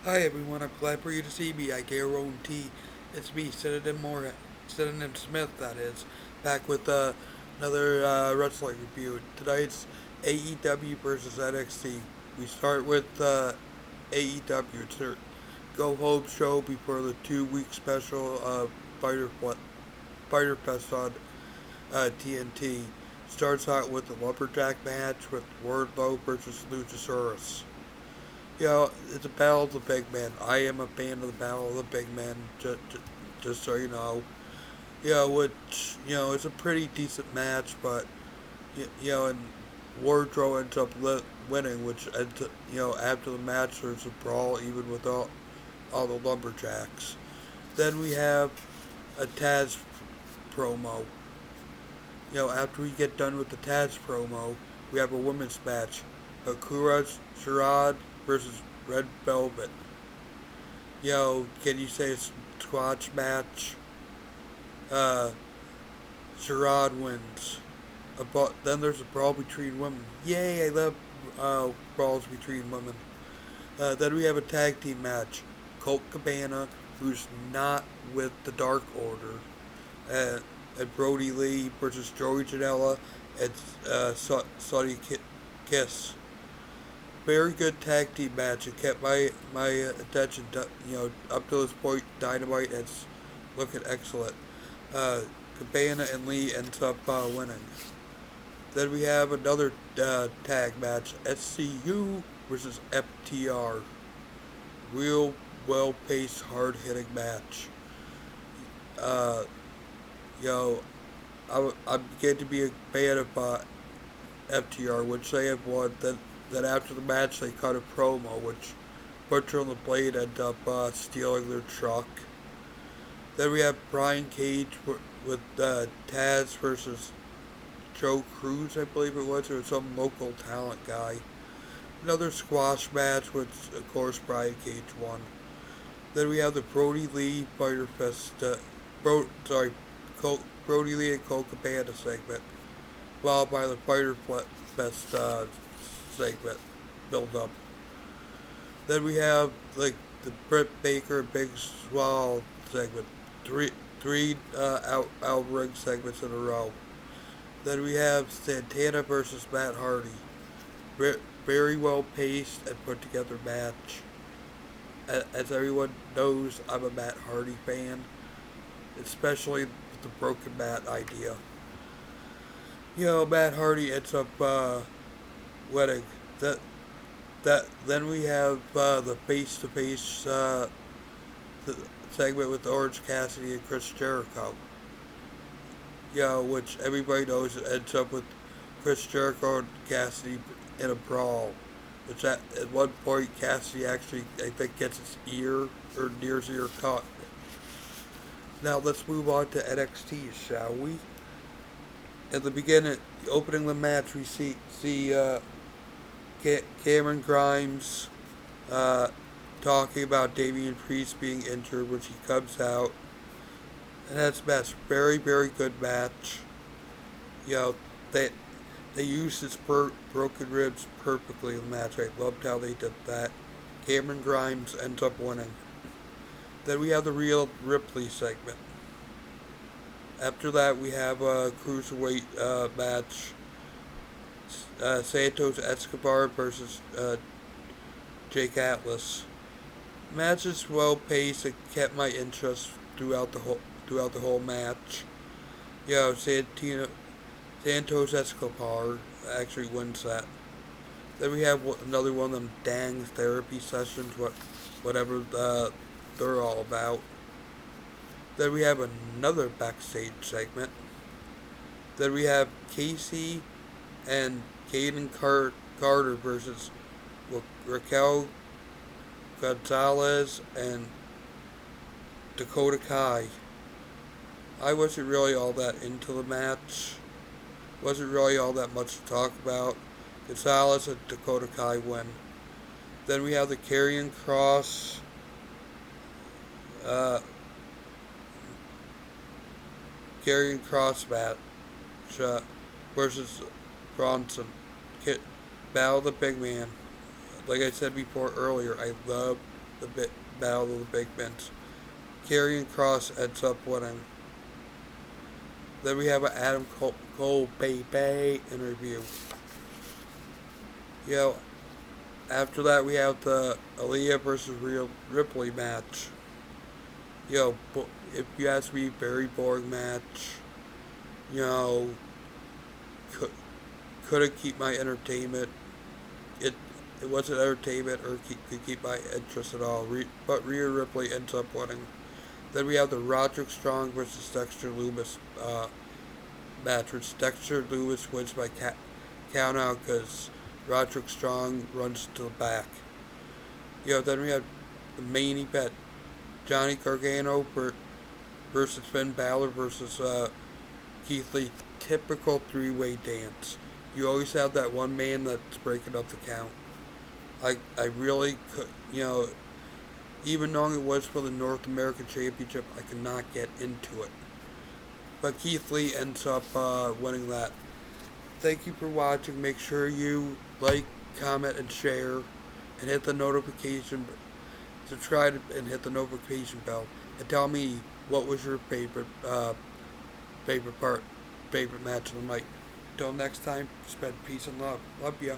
Hi everyone, I'm glad for you to see me. I guarantee it's me, Synonym Smith, that is, back with another wrestling review. Tonight's AEW versus NXT. We start with AEW. It's their go home show before the 2 week special Fighter, Fighter Fest on TNT. Starts out with the Lumberjack match with Wardlow versus Luchasaurus. It's a battle of the big men. I am a fan of the battle of the big men, just so you know. Which, it's a pretty decent match, but, and Wardrow ends up winning, which after the match, there's a brawl even with all the Lumberjacks. Then we have a Taz promo. After we get done with the Taz promo, we have a women's match. Akura Sharad versus Red Velvet. Can you say it's a squash match? Uh, Sharad wins. Then there's a brawl between women. Yay, I love brawls between women. Then we have a tag team match. Colt Cabana, who's not with the Dark Order, uh, and Brody Lee versus Joey Janela and Sonny Kiss. Very good tag team match. It kept my attention. Up to this point, Dynamite is looking excellent. Uh, Cabana and Lee ends up winning. Then we have another tag match: SCU versus FTR. Real well-paced, hard-hitting match. Uh, you know, I'm beginning to be a fan of FTR, which they have won. Then after the match, they cut a promo, which Butcher and the Blade end up stealing their truck. Then we have Brian Cage with Taz versus Joe Cruz, I believe it was, or some local talent guy. Another squash match, which of course Brian Cage won. Then we have the Brody Lee Fighter Fest, Brody Lee and Cole Cabana segment, followed by the Fighter Fest segment build up. Then we have like the Britt Baker Big Swall segment, three out ring segments in a row. Then we have Santana versus Matt Hardy, very well paced and put together match. As everyone knows, I'm a Matt Hardy fan, especially with the broken Matt idea. Matt Hardy ends up winning. That then we have the face to face segment with Orange Cassidy and Chris Jericho. Which everybody knows ends up with Chris Jericho and Cassidy in a brawl. Which at one point Cassidy actually I think gets his ear or near his ear cut. Now let's move on to NXT, shall we? At the beginning, opening the match, we see Cameron Grimes talking about Damian Priest being injured when he comes out. And that's match. Very, very good match. You know, they used his broken ribs perfectly in the match. I loved how they did that. Cameron Grimes ends up winning. Then we have the Real Ripley segment. After that, we have a cruiserweight match. Santos Escobar versus Jake Atlas. Match is well paced. It kept my interest throughout the whole match. Santos Escobar actually wins that. Then we have another one of them dang therapy sessions, whatever they're all about. Then we have another backstage segment. Then we have Casey and Caden Carter versus Raquel Gonzalez and Dakota Kai. I wasn't really all that into the match. Wasn't really all that much to talk about. Gonzalez and Dakota Kai win. Then we have the Karrion Kross uh, match versus Bronson. Battle of the Big Man. Like I said before earlier, I love the battle of the big men. Karrion Kross ends up winning. Then we have an Adam Cole Bay interview. You know, after that we have the Aaliyah versus Rhea Ripley match. If you ask me, very boring match. You know, couldn't keep my entertainment. It it wasn't entertainment or could keep my interest at all. But Rhea Ripley ends up winning. Then we have the Roderick Strong versus Dexter Loomis match, which Dexter Loomis wins by count out because Roderick Strong runs to the back. Then we have the main event: Johnny Gargano versus Finn Balor versus Keith Lee. Typical three-way dance. You always have that one man that's breaking up the count. I really could, even knowing it was for the North American Championship, I could not get into it. But Keith Lee ends up winning that. Thank you for watching. Make sure you like, comment, and share, and hit the notification. Subscribe and hit the notification bell, and tell me what was your favorite favorite match of the night. Until next time, spread peace and love. Love ya.